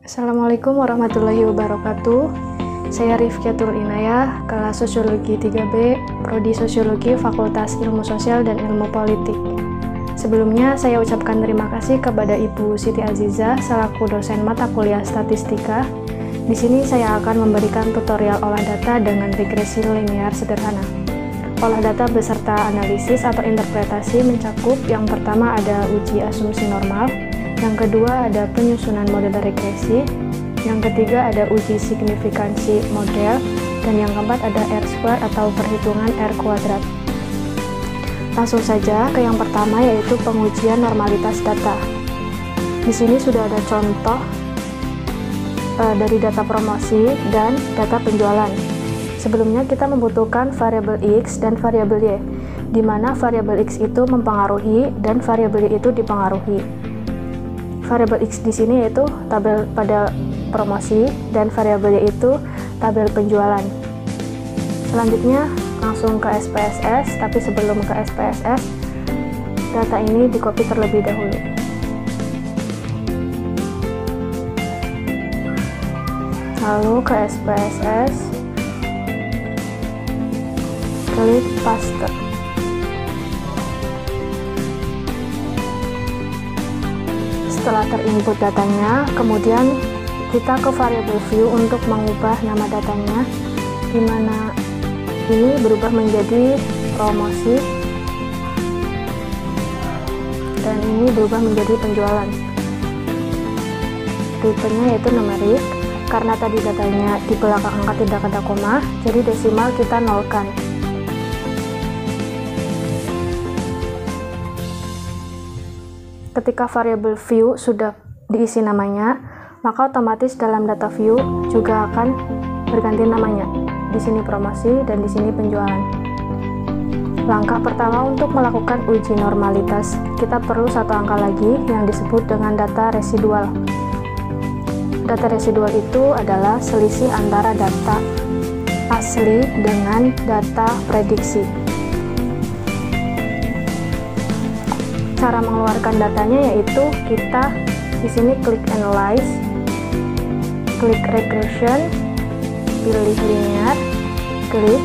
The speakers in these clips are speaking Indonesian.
Assalamualaikum warahmatullahi wabarakatuh. Saya Rifkiatul Inayah, kelas Sosiologi 3B, Prodi Sosiologi Fakultas Ilmu Sosial dan Ilmu Politik. Sebelumnya saya ucapkan terima kasih kepada Ibu Siti Azizah selaku dosen mata kuliah statistika. Di sini saya akan memberikan tutorial olah data dengan regresi linear sederhana. Olah data beserta analisis atau interpretasi mencakup yang pertama ada uji asumsi normal, yang kedua ada penyusunan model regresi, yang ketiga ada uji signifikansi model, dan yang keempat ada R-square atau perhitungan R kuadrat. Langsung saja ke yang pertama, yaitu pengujian normalitas data. Di sini sudah ada contoh dari data promosi dan data penjualan. Sebelumnya kita membutuhkan variabel X dan variabel Y, di mana variabel X itu mempengaruhi dan variabel Y itu dipengaruhi. Variabel X di sini yaitu tabel pada promosi dan variabel Y itu tabel penjualan. Selanjutnya langsung ke SPSS, tapi sebelum ke SPSS, data ini di-copy terlebih dahulu. Lalu ke SPSS, klik paste. Setelah terinput datanya, kemudian kita ke variabel view untuk mengubah nama datanya, di mana ini berubah menjadi promosi dan ini berubah menjadi penjualan. Tipenya yaitu numerik, karena tadi datanya di belakang angka tidak ada koma, jadi desimal kita nolkan. Ketika variabel view sudah diisi namanya, maka otomatis dalam data view juga akan berganti namanya. Di sini promosi dan di sini penjualan. Langkah pertama untuk melakukan uji normalitas, kita perlu satu angka lagi yang disebut dengan data residual. Data residual itu adalah selisih antara data asli dengan data prediksi. Cara mengeluarkan datanya yaitu kita di sini klik analyze, klik regression, pilih linear, klik.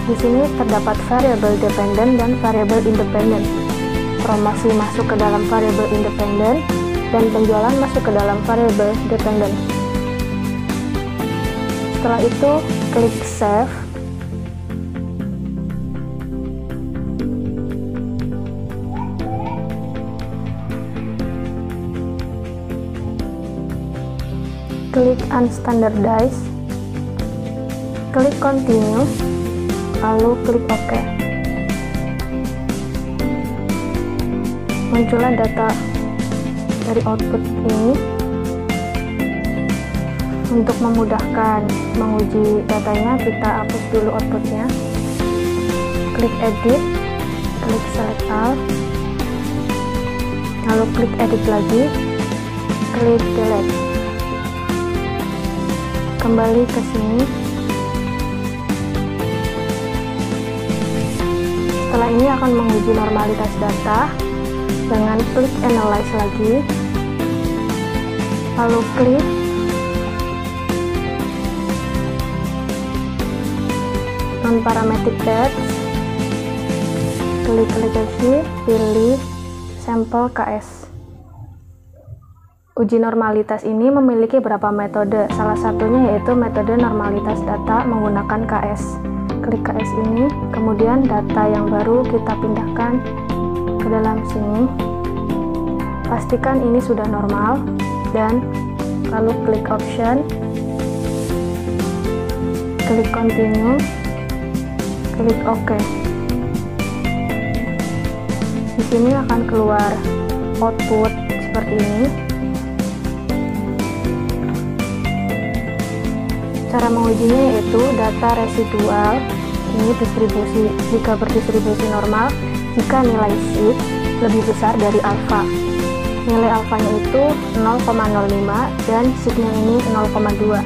Di sini terdapat variabel dependent dan variabel independent. Promosi masuk ke dalam variabel independent dan penjualan masuk ke dalam variabel dependent. Setelah itu klik save. Klik unstandardize, klik continue, lalu klik OK. Muncullah data dari output ini. Untuk memudahkan menguji datanya, kita hapus dulu outputnya. Klik edit, klik select all, lalu klik edit lagi, klik delete. Kembali ke sini. Setelah ini akan menguji normalitas data dengan klik analyze lagi, lalu klik non-parametric data, klik lagi, pilih sampel KS. Uji normalitas ini memiliki beberapa metode, salah satunya yaitu metode normalitas data menggunakan KS. Klik KS ini, kemudian data yang baru kita pindahkan ke dalam sini. Pastikan ini sudah normal, dan lalu klik option, klik continue, klik OK. Di sini akan keluar output seperti ini. Cara mengujinya yaitu data residual, ini distribusi, jika berdistribusi normal, jika nilai sigma lebih besar dari alfa. Nilai alfanya itu 0,05 dan sigma ini 0,2.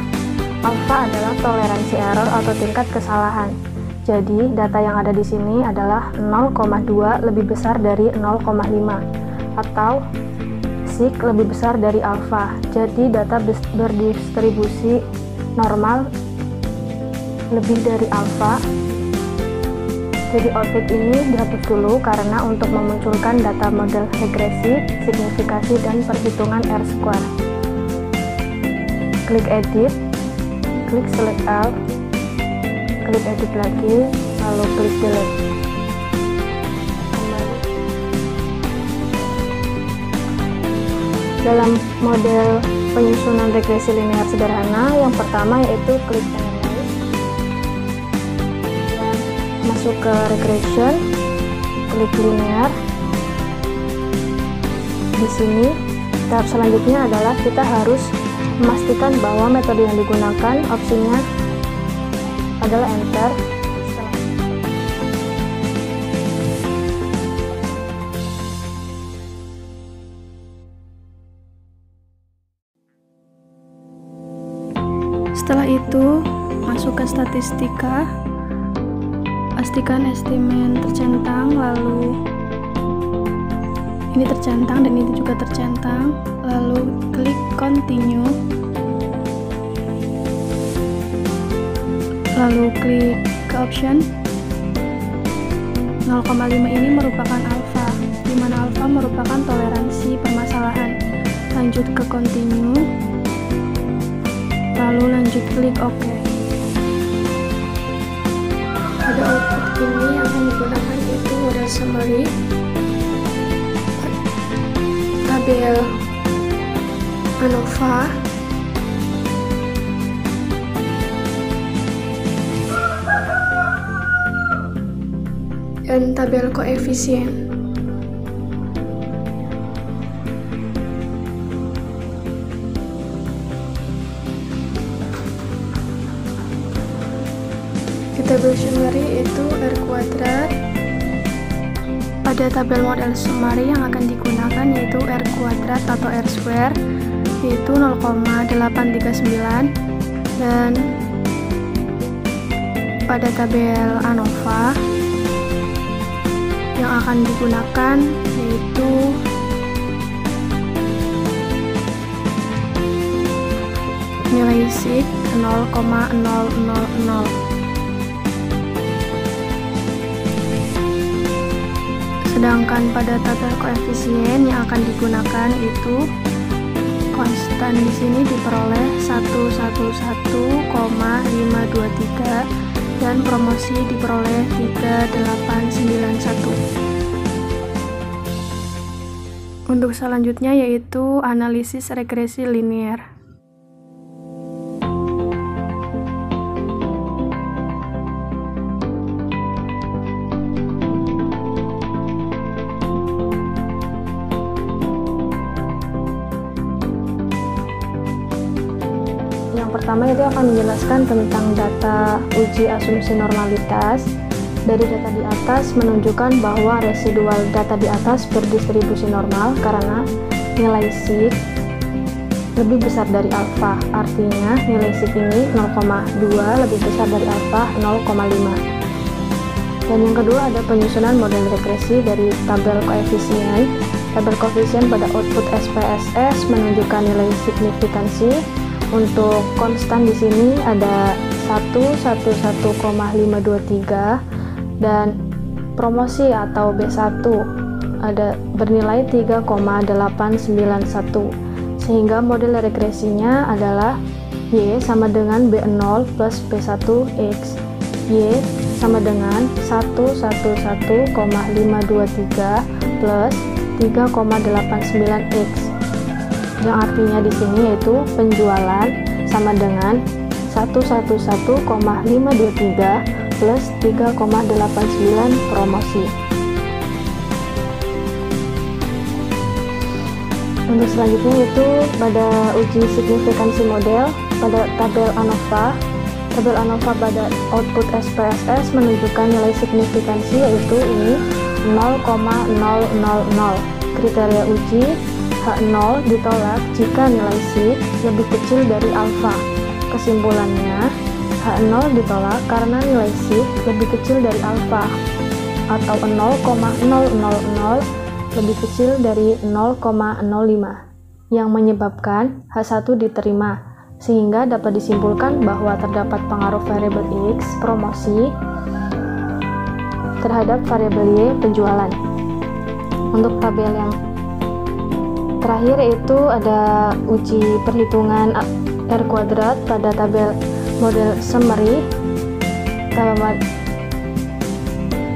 Alfa adalah toleransi error atau tingkat kesalahan. Jadi data yang ada di sini adalah 0,2 lebih besar dari 0,5, atau SIG lebih besar dari alfa. Jadi data berdistribusi normal lebih dari alfa. Jadi output ini dihapus dulu karena untuk memunculkan data model regresi, signifikasi, dan perhitungan R-square. Klik edit, klik select all, klik edit lagi, lalu klik delete. Dalam model penyusunan regresi linear sederhana, yang pertama yaitu klik analyze, dan masuk ke regression, klik linear. Di sini tahap selanjutnya adalah kita harus memastikan bahwa metode yang digunakan opsinya adalah enter. Setelah itu, masuk ke statistika, pastikan estimen tercentang, lalu ini tercentang dan ini juga tercentang, lalu klik continue, lalu klik ke option. 0,5 ini merupakan alfa, di mana alfa merupakan toleransi permasalahan. Lanjut ke continue, lalu lanjut klik OK. Pada output ini yang akan digunakan itu model summary, tabel ANOVA, dan tabel koefisien. Tabel summary itu R kuadrat. Pada tabel model summary yang akan digunakan yaitu R kuadrat atau R square, yaitu 0,839, dan pada tabel ANOVA yang akan digunakan yaitu nilai SIG 0,000. Sedangkan pada tabel koefisien yang akan digunakan itu konstan di sini diperoleh 111,523 dan promosi diperoleh 3891. Untuk selanjutnya yaitu analisis regresi linear. Yang pertama itu akan menjelaskan tentang data uji asumsi normalitas. Dari data di atas menunjukkan bahwa residual data di atas berdistribusi normal karena nilai SIG lebih besar dari alfa. Artinya nilai SIG ini 0,2 lebih besar dari alfa 0,5. Dan yang kedua ada penyusunan model regresi dari tabel koefisien. Tabel koefisien pada output SPSS menunjukkan nilai signifikansi. Untuk konstan di sini ada 111,523 dan promosi atau B1 ada bernilai 3,891, sehingga model regresinya adalah Y sama dengan B0 plus B1X. Y sama dengan 111,523 plus 3,89X, yang artinya di sini yaitu penjualan sama dengan 111,523 plus 3,89 promosi. Untuk selanjutnya itu pada uji signifikansi model pada tabel ANOVA. Tabel ANOVA pada output SPSS menunjukkan nilai signifikansi yaitu ini 0,000. Kriteria uji H0 ditolak jika nilai SIG lebih kecil dari alfa. Kesimpulannya, H0 ditolak karena nilai SIG lebih kecil dari alfa, atau 0,000 lebih kecil dari 0,05 yang menyebabkan H1 diterima, sehingga dapat disimpulkan bahwa terdapat pengaruh variabel X promosi terhadap variabel Y penjualan. Untuk tabel yang terakhir yaitu ada uji perhitungan R kuadrat pada tabel model summary.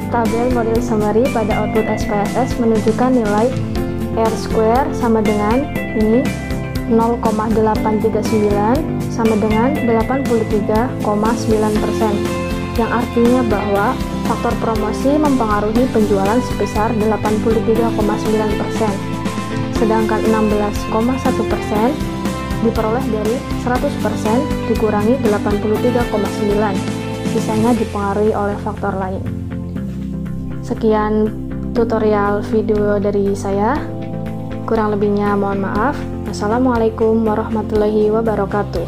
Tabel model summary pada output SPSS menunjukkan nilai R square sama dengan ini 0,839 sama dengan 83,9%, yang artinya bahwa faktor promosi mempengaruhi penjualan sebesar 83,9%, sedangkan 16,1% diperoleh dari 100% dikurangi 83,9%, sisanya dipengaruhi oleh faktor lain. Sekian tutorial video dari saya, kurang lebihnya mohon maaf. Assalamualaikum warahmatullahi wabarakatuh.